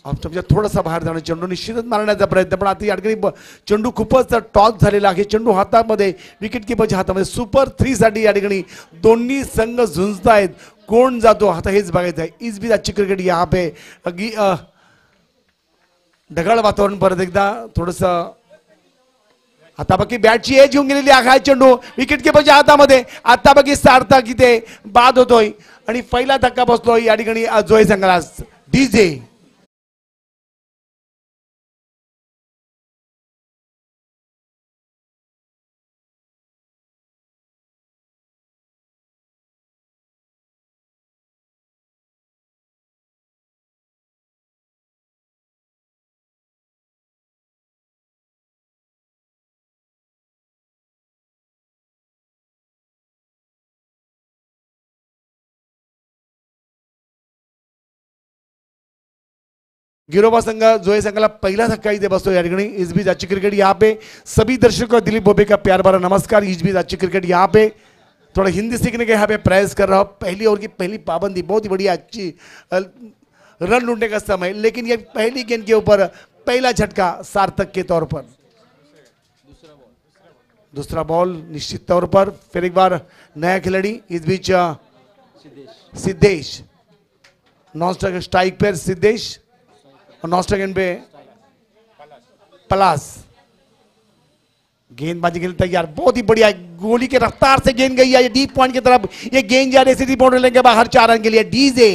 आमच्या थोडासा बाहेर जाणं, चेंडू निश्चितच मारण्याचा प्रयत्न, पण आता या ठिकाणी चेंडू खूपच टॉस झालेला आहे. चेंडू हातामध्ये, विकेट किपरच्या हातामध्ये. सुपर 3 साठी या ठिकाणी दोन्ही संघ झुंजत आहेत. कोण जातो आता हेच बघायचं आहे. इस बीच अच्छी क्रिकेट यहाँ पे अगदी ढगाळ वातावरण. परत एकदा थोडस आता बाकी बॅटची एज येऊन गेलेली आहे. चेंडू विकेट किपरच्या हातामध्ये. आता बाकी सार्थक इथे बाद होतोय आणि पहिला धक्का बसतोय या ठिकाणी जोय संघाला. डीजे गिरोबा संघ जोए संघाला पहिला धक्का इथे बसतो या ठिकाणी. इस बीच अच्छी क्रिकेट यहाँ पे सभी दर्शकों दिलीप बोबे का प्यार भरा नमस्कार. इस बीच अच्छी क्रिकेट यहाँ पे थोड़ा हिंदी सीखने के यहाँ पे प्रयास कर रहा हूँ. पहली ओवर की पहली पाबंदी बहुत ही बढ़िया अच्छी रन ढूंढने का समय, लेकिन ये पहली गेंद के ऊपर पहला झटका सार्थक के तौर पर. दूसरा बॉल निश्चित तौर पर फिर एक बार नया खिलाड़ी. इस बीच सिद्धेश नॉन स्ट्राइक पे सिद्धेश और नॉन स्ट्राइक पे पलास. गेंदबाजी के लिए तैयार, बहुत ही बढ़िया गोली के रफ्तार से गेंद गई है डीप पॉइंट की तरफ. ये गेंद जा रही है बाउंड्री लेंगे बाहर 4 रन के लिए. डीजे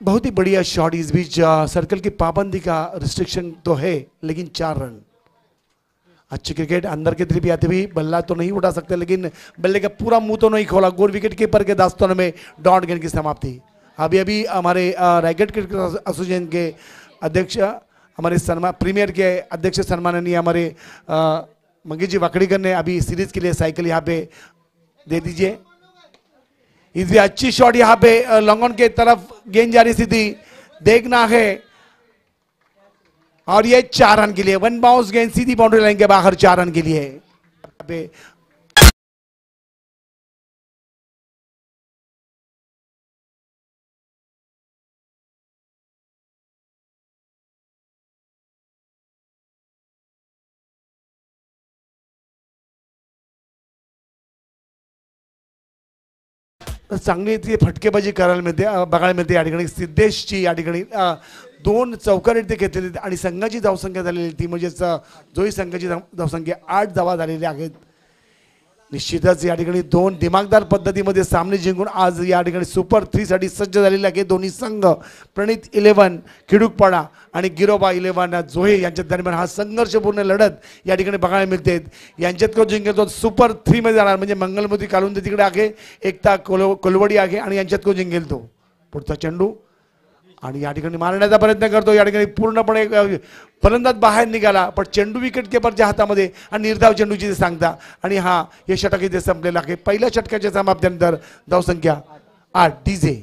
बहुत ही बढ़िया शॉट. इस बीच सर्कल की पाबंदी का रिस्ट्रिक्शन तो है, लेकिन 4 रन. अच्छी क्रिकेट अंदर की तरफ आते भी बल्ला तो नहीं उठा सकते, लेकिन बल्ले का पूरा मुंह तो नहीं खोला. गोल विकेट कीपर के दास्तान में डॉट गेंद की समाप्ति. अभी अभी हमारे रायगढ़ क्रिकेट एसोसिएशन के अध्यक्ष, हमारे प्रीमियर के अध्यक्ष सम्माननीय हमारे मंगेश जी वाकड़ीकर ने अभी सीरीज के लिए साइकिल यहाँ पे दे दीजिए. इस भी अच्छी शॉट यहाँ पे लॉन्ग ऑन के तरफ गेंद जा रही सीधी, देखना है. और ये 4 रन के लिए 1 बाउंस गेंद सीधी बाउंड्री लाइन के बाहर 4 रन के लिए. चांगली ती फटकेबाजी करायला मिळते, बघायला मिळते. या ठिकाणी सिद्धेशची या ठिकाणी 2 चौकार इथे घेतलेली आणि संघाची धावसंख्या झालेली ती म्हणजेच जोई संघाची धावसंख्या 8 धावा झालेल्या आहेत. निश्चितच या ठिकाणी 2 दिमागदार पद्धतीमध्ये सामने जिंकून आज या ठिकाणी सुपर 3 साठी सज्ज झालेले आहे दोन्ही संघ. प्रणित 11 खिडूकपाडा आणि गिरोबा 11 जोहे यांच्या दरम्यान हा संघर्षपूर्ण लढत या ठिकाणी बघायला मिळते. यांच्यात कोण जिंकेल तो सुपर 3 मध्ये जाणार, म्हणजे मंगलमती कालुंदे तिकडे आहे, एकता कोलवडी आहे आणि यांच्यात कोण जिंकेल तो. पुढचा चेंडू आणि या ठिकाणी मारण्याचा प्रयत्न करतो. या ठिकाणी पूर्णपणे फलंदाज बाहेर निघाला, पण चेंडू विकेट किपरच्या हातामध्ये आणि निर्धाव चेंडूची ते सांगता. आणि हा हे षटक इथे संपलेला आहे. पहिल्या षटकाच्या समाप्तीनंतर धावसंख्या 8. डीजे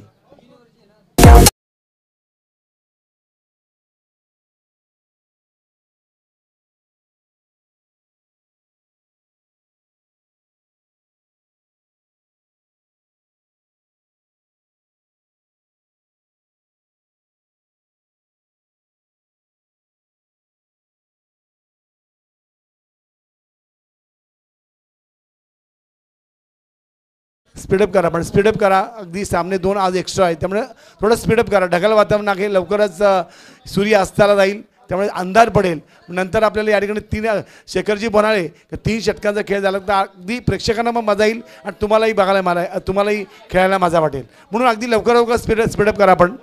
स्पीडअप करा, पण स्पीडअप करा. अगदी सामने 2 आज एक्स्ट्रा आहे, त्यामुळे थोडं स्पीडअप करा. ढगाळ वातावरण आहे, लवकरच सूर्य अस्ताला जाईल, त्यामुळे अंधार पडेल. नंतर आपल्याला या ठिकाणी 3 शेखरजी म्हणाले की 3 षटकांचा खेळ झाला तर अगदी प्रेक्षकांना मग मजा येईल आणि तुम्हालाही बघायला तुम्हालाही खेळायला मजा वाटेल. म्हणून अगदी लवकर स्पीडअप करा. पण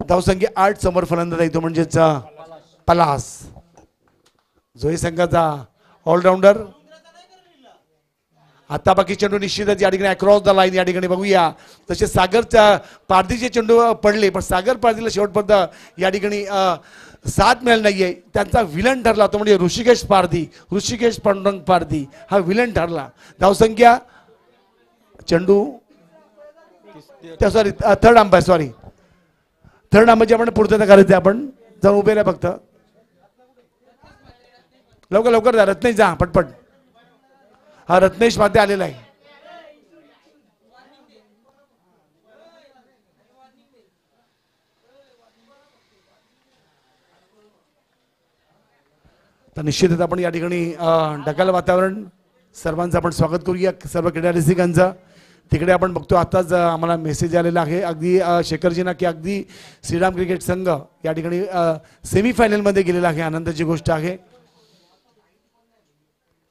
धावसंख्या 8 समोर फलंदाज येतो म्हणजेच पलास, जोई संघाचा ऑलराऊंडर. आता बाकी चेंडू निश्चितच या ठिकाणी अक्रॉस द लाईन या ठिकाणी बघूया. तसे सागरच्या पारदीचे चेंडू पडले, पण सागर पारदीला शेवटपर्यंत या ठिकाणी साथ मिळाली नाहीये, त्यांचा विलन ठरला तो म्हणजे ऋषिकेश पांडुरंग पारधी हा विलन ठरला. धावसंख्या चेंडू सॉरी थर्ड अंपायर आपण पूर्तता करायचे. आपण जाऊन उभे राहा फक्त, लवकर जा रत्नेश, जा पटपट. हा रत्नेश मध्ये आलेला आहे. तर निश्चितच आपण या ठिकाणी ढगाळ वातावरण, सर्वांचं आपण स्वागत करूया, सर्व क्रीडा रसिकांचं. तिकडे आपण बघतो आताच आम्हाला मेसेज आलेला आहे अगदी शेखरजींना की अगदी श्रीराम क्रिकेट संघ या ठिकाणी सेमीफायनलमध्ये गेलेला आहे. आनंदाची गोष्ट आहे.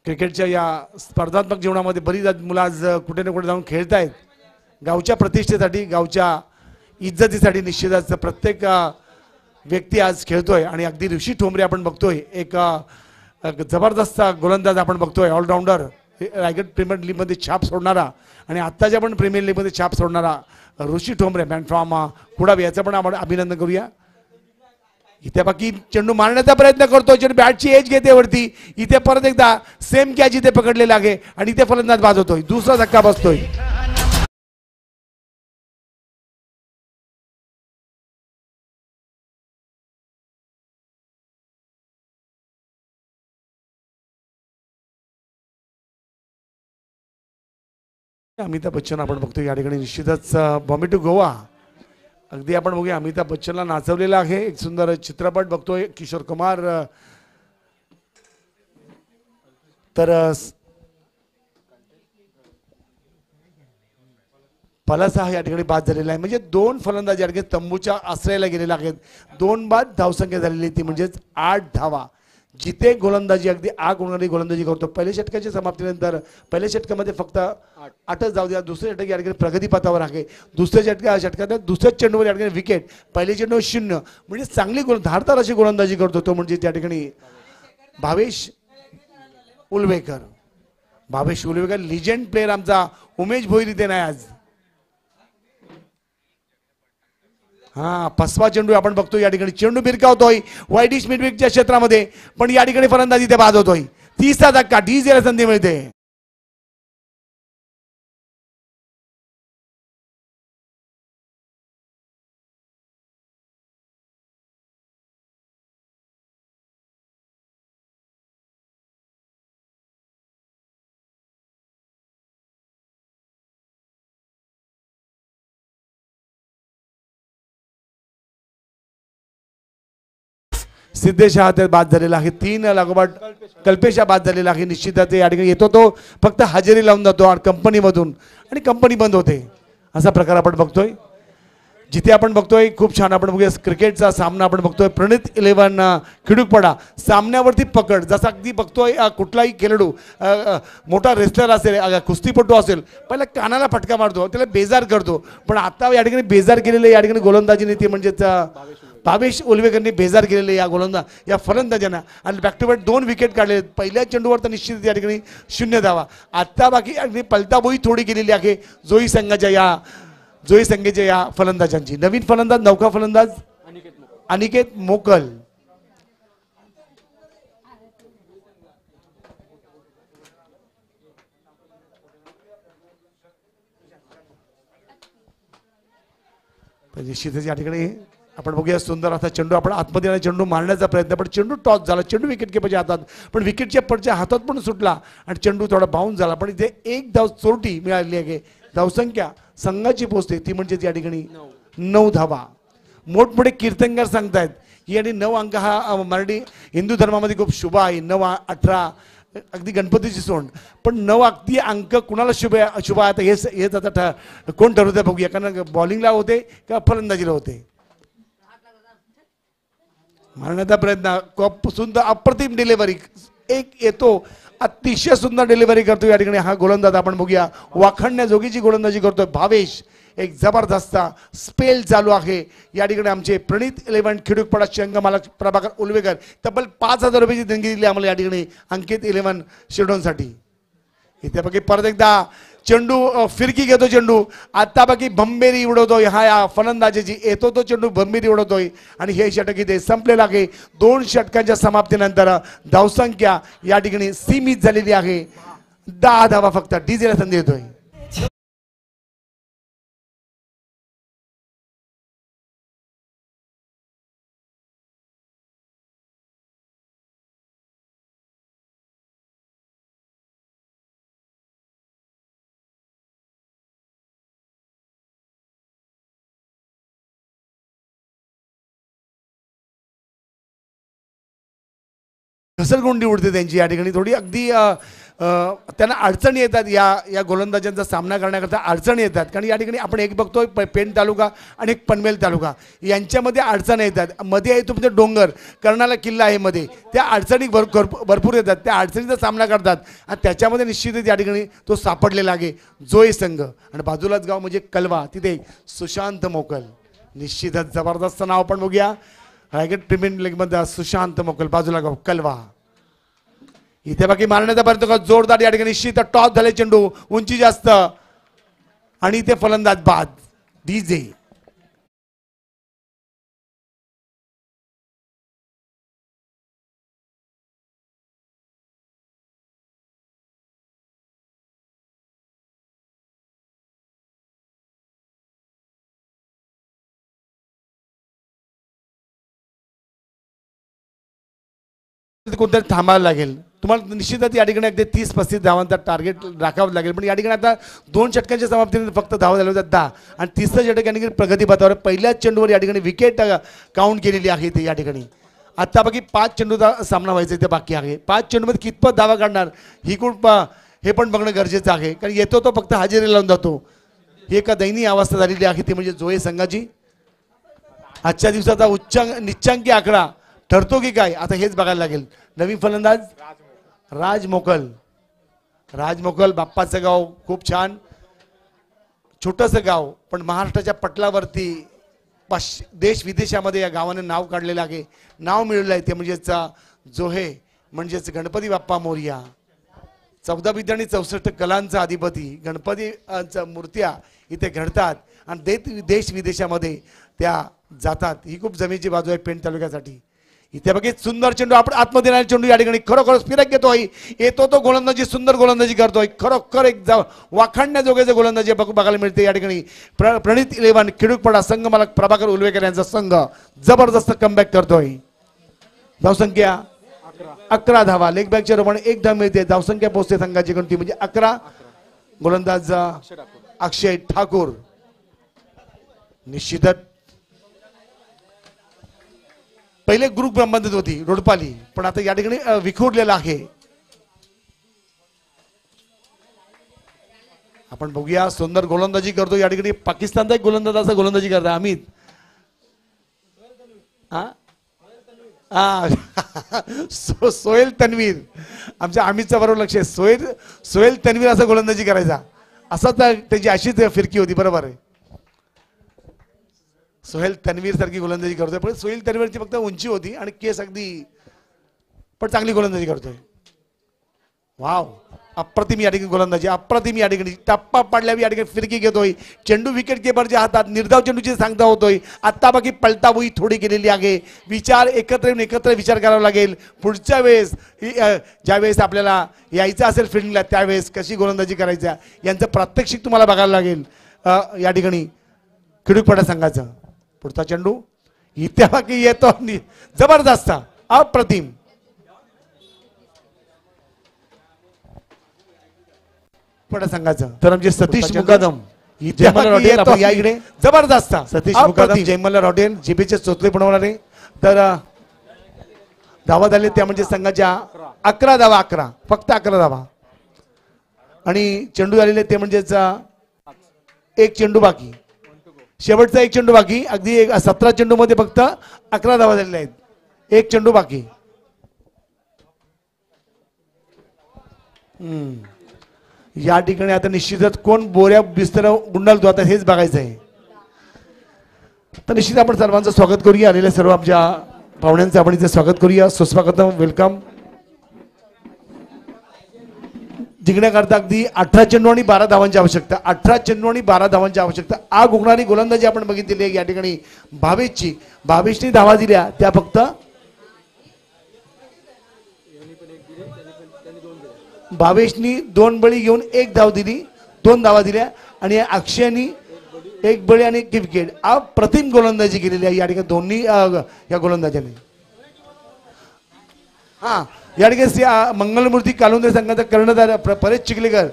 क्रिकेटच्या या स्पर्धात्मक जीवनामध्ये बरीच मुलं आज कुठे ना कुठे जाऊन खेळत आहेत. गावच्या प्रतिष्ठेसाठी, गावच्या इज्जतीसाठी निश्चितच प्रत्येक व्यक्ती आज खेळतोय. आणि अगदी ऋषी ठोंबरे आपण बघतोय, एक जबरदस्त गोलंदाज आपण बघतोय, ऑलराऊंडर, रायगड प्रीमियर लीगमध्ये छाप सोडणारा आणि आत्ताच्या पण प्रीमियर लीगमध्ये छाप सोडणारा ऋषी ठोंबरे, मॅन फ्रॉम कुडावी, याचं पण आपण अभिनंदन करूया. इथे बाकी चेंडू मारण्याचा प्रयत्न करतो, चेंडू बॅटची एज घेते वरती. इथे परत एकदा सेम कॅच इथे पकडलेला आहे आणि इथे फलंदाज बाद होतोय, दुसरा धक्का बसतोय. अमिताभ बच्चन आपण बघतो या ठिकाणी निश्चितच बॉम्बे टू गोवा. अगदी आपण बघूया अमिताभ बच्चनला नाचवलेला आहे. एक सुंदर चित्रपट बघतोय किशोर कुमार. तर पलासा या ठिकाणी बाद झालेला आहे. म्हणजे दोन फलंदाज या ठिकाणी तंबूच्या आश्रयाला गेलेला आहेत. 2 बाद धावसंख्या झालेली ती म्हणजेच 8 धावा. जिथे गोलंदाजी अगदी गोलंदाजी करतो. पहिल्या षटकाच्या समाप्तीनंतर पहिल्या षटकामध्ये फक्त 8च धाव द्या. दुसऱ्या षटक या ठिकाणी प्रगतीपथावर आहे. दुसऱ्या षटकात दुसऱ्याच चेंडूवर या ठिकाणी विकेट, पहिल्या चेंडू 0. म्हणजे चांगली धारदार अशी गोलंदाजी करतो तो म्हणजे त्या ठिकाणी भावेश उलवेकर. लिजेंड प्लेअर आमचा उमेश भोईर इथे नाही आज. हा 5वा चेंडू आपण बघतो या ठिकाणी चेंडू भिरकावतोय वाईडिश मिडविकेटच्या क्षेत्रामध्ये, पण या ठिकाणी फलंदाजी ते बाद होतोय. 30चा धक्का, डीजेला संधी मिळते. सिद्धेश हा बाद झालेला आहे. 3 लागोपाठ कल्पेश बाद झालेला आहे. निश्चितच या ठिकाणी येतो तो फक्त हजेरी लावून जातो कंपनीमधून आणि कंपनी बंद होते. असा प्रकार आपण बघतोय. जिथे आपण बघतोय खूप छान आपण बघूया क्रिकेटचा सामना आपण बघतोय. प्रणित 11 खिडूकपडा सामन्यावरती पकड. जसा अगदी बघतोय कुठलाही खेळाडू मोठा रेसलर असेल, कुस्तीपटू असेल, पहिला कानाला फटका मारतो, त्याला बेजार करतो. पण आता या ठिकाणी बेजार केलेले या ठिकाणी गोलंदाजीने ते म्हणजेच भावेश उलवेकरनी बेजार केलेले या फलंदाजांना आणि बॅक टू बॅक 2 विकेट काढले. पहिल्या चेंडूवर तर निश्चित या ठिकाणी 0 धावा. आता बाकी पलताबोई थोडी केलेली आहे जोई संघाच्या या फलंदाजांची. नवीन फलंदाज, नौका फलंदाज अनिकेत मोकल. निश्चितच या ठिकाणी आपण बघूया सुंदर असा चेंडू आपण आतमध्ये चेंडू मारण्याचा प्रयत्न, पण चेंडू टॉस झाला. चेंडू विकेट किपरच्या हातात, पण विकेटच्या पडच्या हातात पण सुटला आणि चेंडू थोडा बाउन्स झाला. पण इथे 1 धाव चोरटी मिळाली आहे. धावसंख्या संघाची पोहोचते ती म्हणजे या ठिकाणी 9 धावा. मोठमोठे कीर्तनकार सांगतायत की आणि 9 अंक हा मराठी हिंदू धर्मामध्ये खूप शुभ आहे. 9, 18 अगदी गणपतीची सोंड, पण 9 अगदी अंक कुणाला शुभ आहे हेच आता कोण ठरवते बघूया. कारण बॉलिंगला होते का फलंदाजीला होते. मारण्याचा प्रयत्न खूप सुंदर अप्रतिम डिलिव्हरी एक येतो, अतिशय सुंदर डिलिव्हरी करतो या ठिकाणी हा गोलंदाज. आपण बघूया वाखाणण्याजोगीची गोलंदाजी करतोय भावेश. एक जबरदस्त स्पेल चालू आहे या ठिकाणी. आमचे प्रणित 11 खिडूकपडा शंखमालक प्रभाकर उलवेकर तब्बल 5000 रुपयाची देणगी दिली आम्हाला या ठिकाणी अंकित 11 शेडोनसाठी. इथे बघा परत एकदा चेंडू फिरकी घेतो चेंडू आता बाकी भंबेरी उडवतोय हा या फलंदाजीची येतो तो चेंडू भंबेरी उडवतोय आणि हे षटक इथे संपलेलं आहे 2 षटकांच्या समाप्तीनंतर धावसंख्या या ठिकाणी सीमित झालेली आहे 10 धावा फक्त डीजेला संधी येतोय घसरगुंडी उडते त्यांची या ठिकाणी थोडी अगदी त्यांना अडचणी येतात या गोलंदाजांचा सामना करण्याकरता अडचणी येतात कारण या ठिकाणी आपण एक बघतोय पेण तालुका आणि एक पनवेल तालुका यांच्यामध्ये अडचणी येतात मध्ये आहे तुमचं डोंगर कर्नाला किल्ला आहे मध्ये त्या अडचणी भरपूर येतात त्या अडचणीचा सामना करतात आणि त्याच्यामध्ये निश्चितच या ठिकाणी तो सापडलेला आहे जोई संघ आणि बाजूलाच गाव म्हणजे कलवा तिथे सुशांत मोकल निश्चितच जबरदस्त नाव आपण बघूया रायगड प्रीमियर लीगमध्ये सुशांत मोकल बाजूला गाव कलवा इथे बाकी मारण्याचा प्रयत्न करतो जोरदार या ठिकाणी निश्चित टॉस झाले चेंडू उंची जास्त आणि इथे फलंदाज बाद डीजे कोणतरी थांबायला लागेल तुम्हाला निश्चितच या ठिकाणी अगदी 30-35 धावांचा टार्गेट राखावं लागेल पण या ठिकाणी आता 2 षटकांच्या समाप्तीने फक्त धावा झाल्या होत्या 10 आणि तिसरं षटक या ठिकाणी प्रगतीपथावर पहिल्याच चेंडूवर या ठिकाणी विकेट काउंट केलेली आहे ते या ठिकाणी आता बाकी 5 चेंडूचा सामना व्हायचा ते बाकी आहे 5 चेंडूमध्ये कितपत धावा काढणार ही हे पण बघणं गरजेचं आहे कारण येतो तो फक्त हजेरी लावून जातो ही एका दयनीय अवस्था झालेली आहे ती म्हणजे जोये संघाची आजच्या दिवसाचा निच्चांकी आकडा ठरतो की काय आता हेच बघायला लागेल नवीन फलंदाज राज मोकल बाप्पाचं गाव खूप छान छोटंसं गाव पण महाराष्ट्राच्या पटलावरती देश विदेशामध्ये या गावाने नाव काढलेलं आहे नाव मिळवलं आहे ते म्हणजेच जोहे म्हणजेच गणपती बाप्पा मोरया 14 विद्या आणि 64 कलांचा अधिपती गणपतीच्या मूर्त्या इथे घडतात आणि देश विदेशामध्ये त्या जातात ही खूप जमेची बाजू आहे पेण तालुक्यासाठी इथे बघित सुंदर चेंडू आपण आतमध्ये येणारे चेंडू या ठिकाणी खरोखरच फिरक घेतोय येतो तो गोलंदाजी सुंदर गोलंदाजी करतोय खरोखर एक वाखाणण्याजोग्याचे गोलंदाजी बघायला मिळते या ठिकाणी प्रणित 11 खिडूकपाडा संघ मालक प्रभाकर उलवेकर यांचा संघ जबरदस्त कमबॅक करतोय धावसंख्या 11 धावा लेग बॅकच्या रूपाने 1 धाव मिळते धावसंख्या पोहोचते संघाची गणती म्हणजे 11 गोलंदाज अक्षय ठाकूर निश्चितच पहिले ग्रुप संबंधित होती रोडपाली पण आता या ठिकाणी विखुरलेला आहे आपण बघूया सुंदर गोलंदाजी करतो या ठिकाणी पाकिस्तानचा एक गोलंदाज असा गोलंदाजी करता अमित सोहेल तन्वीर आमच्या अमितचा बरोबर लक्ष आहे सोहेल तन्वीर असा गोलंदाजी करायचा असा त्याची अशीच फिरकी होती बरोबर आहे सोहेल तन्वीर सारखी गोलंदाजी करतोय पण सोहेल तन्वीरची फक्त उंची होती आणि केस अगदी पण चांगली गोलंदाजी करतोय वाव अप्रतिम या ठिकाणी गोलंदाजी अप्रतिम या ठिकाणी टप्पा पाडल्यावर या ठिकाणी फिरकी घेतोय चेंडू विकेट किपरच्या हातात निर्धाव चेंडूची सांगता होतोय आता बाकी पलटाबुई थोडी केलेली आहे विचार एकत्र विचार करावा लागेल पुढच्या वेळेस ज्यावेळेस आपल्याला यायचं असेल फिल्डिंगला त्यावेळेस कशी गोलंदाजी करायच्या यांचं प्रात्यक्षिक तुम्हाला बघायला लागेल या ठिकाणी खिडूकपाडा संघाचं पुढचा चेंडू इथे बाकी येतो जबरदस्त अप्रतिम पडा संघाचं तर आमचे सतीश मुकादम या इकडे जबरदस्त सतीश मुकादम जयमल्ला हॉटेल जीबीचे चोचले बनवणारे तर धावा झाले त्या म्हणजे संघाच्या 11 धावा 11 फक्त 11 धावा आणि चेंडू झालेले ते म्हणजेच एक चेंडू बाकी शेवटचा एक चेंडू बाकी अगदी 17 चेंडू मध्ये फक्त 11 धावा झालेल्या आहेत एक चेंडू बाकी या ठिकाणी आता निश्चितच कोण बोऱ्या बिस्तर गुंडाळतो आता हेच बघायचं आहे तर निश्चित आपण सर्वांचं स्वागत करूया आलेल्या सर्व आमच्या पाहुण्यांचं आपण इथे स्वागत करूया सुस्वागतम वेलकम जिंकण्याकरता अगदी 18 चेंडू आणि 12 धावांची आवश्यकता, 18 चेंडू आणि 12 धावांची आवश्यकता. आग उगणारी गोलंदाजी आपण बघितलेली आहे या ठिकाणी भावेशनी धावा दिल्या त्या फक्त भावेशनी 2 बळी घेऊन 1 धाव दिली, 2 धावा दिल्या आणि अक्षयनी 1 बळी आणि 1 विकेट. अप्रतिम गोलंदाजी केलेली आहे या ठिकाणी दोन्ही या गोलंदाजांनी. हा या ठिकाणी मंगलमूर्ती कालुंदे संघाचा कर्णधार परेश चिखलेकर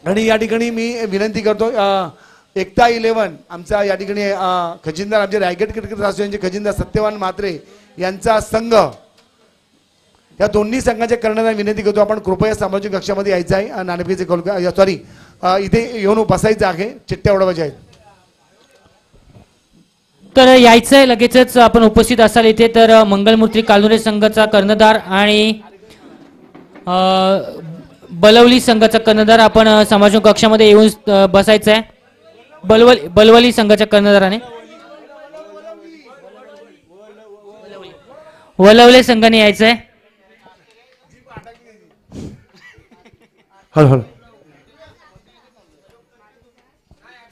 आणि या ठिकाणी मी विनंती करतो एकता 11 आमचा या ठिकाणी खजिनदार आमचे रायगड क्रिकेट असोसिएशनचे खजिनदार सत्यवान म्हात्रे यांचा संघ, या दोन्ही संघाच्या कर्णधार विनंती करतो आपण कृपया सामाजिक कक्षामध्ये यायचं आहे. नाणेफेकीचे सॉरी इथे येऊन बसायचं आहे, चिठ्ठ्या उडवायच्या आहेत. तर यायचंय लगेचच आपण उपस्थित असाल इथे. तर मंगलमूर्ती कालुंदे संघाचा कर्णधार आणि बलवली संघाचा कर्णधार आपण सामाजिक कक्षामध्ये येऊन बसायचं आहे. बलवली संघाच्या कर्णधाराने वलवले संघाने यायचंय. Hello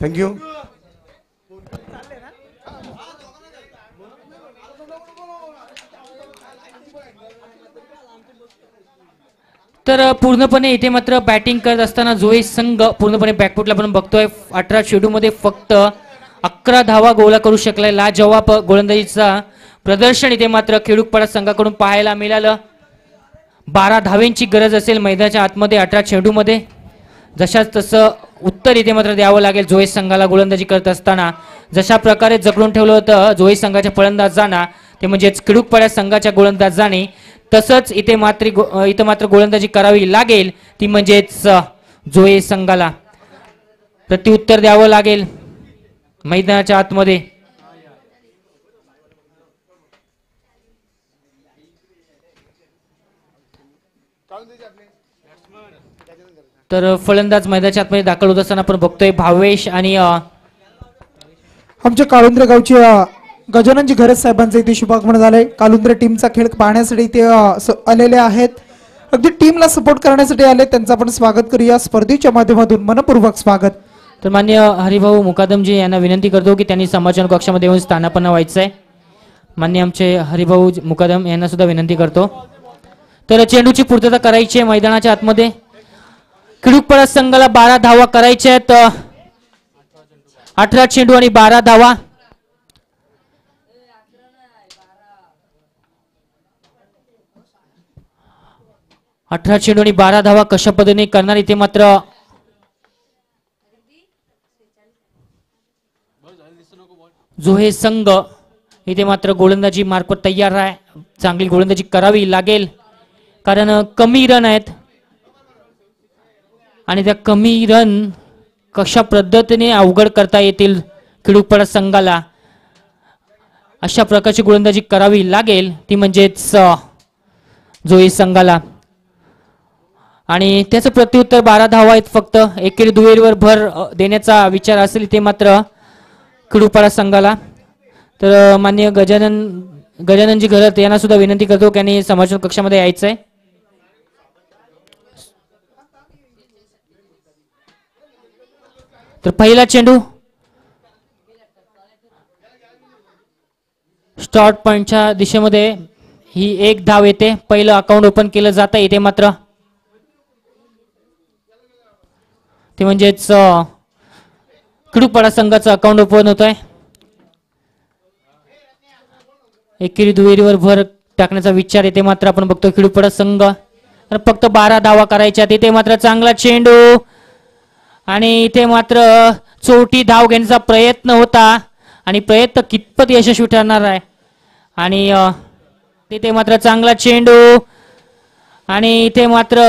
thank you. तर पूर्णपणे इथे मात्र बॅटिंग करत असताना जोई संघ पूर्णपणे बॅकफुटला आपण बघतोय. 18 चेंडूमध्ये फक्त 11 धावा गोळा करू शकलाय. लाजवाब गोलंदाजीचा प्रदर्शन इथे मात्र खेडूकपाडा संघाकडून पाहायला मिळालं. 12 धावेंची गरज असेल मैदानाच्या आतमध्ये 18 चेंडूमध्ये. जशाच तसं उत्तर इथे मात्र द्यावं लागेल जोई संघाला गोलंदाजी करत असताना. जशा प्रकारे जखडून ठेवलं होतं जोई संघाच्या फलंदाजांना ते म्हणजेच खेडूकपाडा संघाच्या गोलंदाजांनी, तसंच इथे मात्र गोलंदाजी करावी लागेल ती म्हणजेच जोई संघाला प्रत्युत्तर द्यावं लागेल मैदानाच्या आतमध्ये. तर फलंदाज मैदानाच्या आतमध्ये दाखल होत असताना आपण बघतोय भावेश आणि आमच्या काळुंद्रे गावचे गजाननजी घरत साहेबांचं इथे शुभागमन झालंय. कालुंद्रे टीमचा खेळ पाहण्यासाठी इथे आलेले आहेत, अगदी टीमला सपोर्ट करण्यासाठी आले. त्यांचं आपण स्वागत करूया स्पर्धेच्या माध्यमातून, मनपूर्वक स्वागत. तर मान्य हरिभाऊ मुकादमजी यांना विनंती करतो की त्यांनी समाचार कक्षामध्ये येऊन स्थानापन्न व्हायचं आहे. मान्य आमचे हरिभाऊ मुकादम यांना सुद्धा विनंती करतो. तर चेंडूची पूर्तता करायची आहे मैदानाच्या आतमध्ये. खेडूकपाडा संघाला 12 धावा करायच्या आहेत. 18 चेंडू आणि 12 धावा. चेंडू आणि 12 धावा कशा पद्धतीने करणार इथे मात्र जोहे संघ इथे मात्र गोलंदाजी मार्फत तयार आहे. चांगली गोलंदाजी करावी लागेल कारण कमी रन आहेत आणि त्या कमी रन कशा पद्धतीने अवघड करता येतील खेडूकपाडा संघाला अशा प्रकारची गोलंदाजी करावी लागेल ती म्हणजेच जोई संघाला. आणि त्याचं प्रत्युत्तर 12 धावा आहेत फक्त. एकेरी दुहेरीवर भर देण्याचा विचार असेल इथे मात्र खेडूकपाडा संघाला. तर माननीय गजाननजी घरत यांना सुद्धा विनंती करतो की यांनी समाचार कक्षामध्ये यायचं आहे. तर पहिला चेंडू स्टार्ट पॉइंटच्या दिशेमध्ये ही 1 धाव येते. पहिलं अकाउंट ओपन केलं जातं इथे मात्र ते म्हणजेच खेडूकपाडा संघाचं अकाउंट ओपन होत आहे. एकेरी दुहेरीवर भर टाकण्याचा विचार येते मात्र आपण बघतो खेडूकपाडा संघ. तर फक्त 12 धावा करायच्या तिथे मात्र चांगला चेंडू आणि इथे मात्र चौथी धाव घेण्याचा प्रयत्न होता आणि प्रयत्न कितपत यशस्वी ठरणार आहे. आणि तिथे मात्र चांगला चेंडू आणि इथे मात्र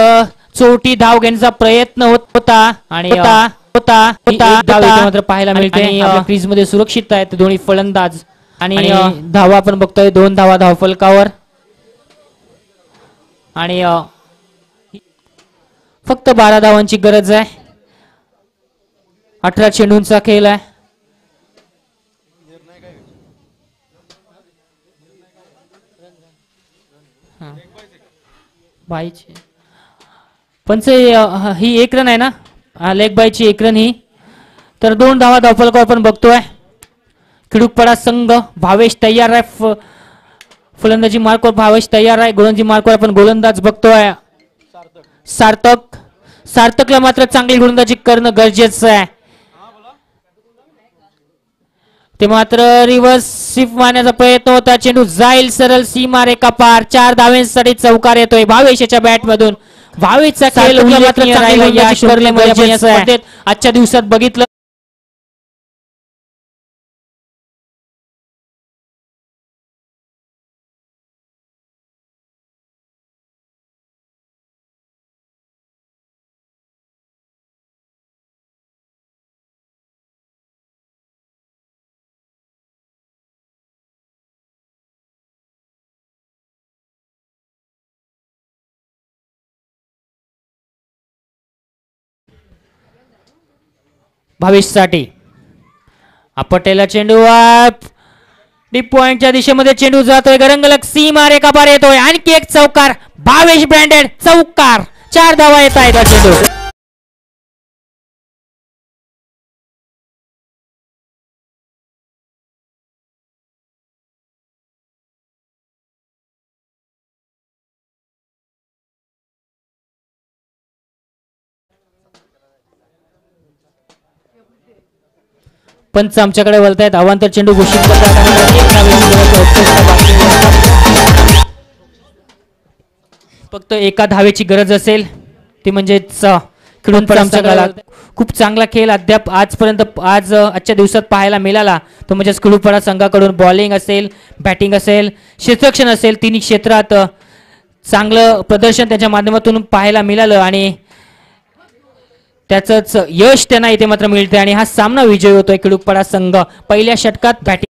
चौथी धाव घेण्याचा प्रयत्न होता आणि मात्र पाहायला मिळते. क्रीज मध्ये सुरक्षित आहेत दोन्ही फलंदाज आणि धावा आपण बघतोय 2 धावा धाव फलकावर आणि फक्त 12 धावांची गरज आहे. 18 चेंडूंचा खेळ आहे. पंच ही 1 रन आहे ना, लेग बायची 1 रन ही. तर 2 धावा धावफलकावर आपण बघतोय. खिडूकपाडा संघ भावेश तयार आहे, फलंदाजी मार्कवर भावेश तयार आहे. गोलंदाजी मार्कवर आपण गोलंदाज बघतोय सार्थकला मात्र चांगली गोलंदाजी करणं गरजेचं आहे. ते मात्र रिव्हर्स स्वीप मारण्याचा प्रयत्न होता. चेंडू जाईल सरळ सीमा रेखा पार. 4 धावांसाठी चौकार येतोय भावेशच्या बॅट मधून. भावेशचा खेळ मात्र आजच्या दिवसात बघितलं. भावेशसाठी आपटेला चेंडू डीप पॉइंटच्या दिशेमध्ये चेंडू जातोय. गरंगलक सीमा रेखा पार येतोय. आणखी एक चौकार. भावेश ब्रँडेड चौकार. 4 धावा येत आहेत. चेंडू पंच आमच्याकडे वळतायत. अवांतर चेंडू घोषित करतात. फक्त एका धावेची गरज असेल ती म्हणजेच खिडूकपाडा. खूप चांगला खेळ अद्याप आजच्या दिवसात पाहायला मिळाला तो म्हणजेच खिडूकपाडा संघाकडून बॉलिंग असेल, बॅटिंग असेल, क्षेत्ररक्षण असेल, तिन्ही क्षेत्रात चांगलं प्रदर्शन त्याच्या माध्यमातून पाहायला मिळालं आणि त्याचंच यश त्यांना इथे मात्र मिळते आणि हा सामना विजयी होतोय. खिडूकपाडा संघ पहिल्या षटकात बॅटिंग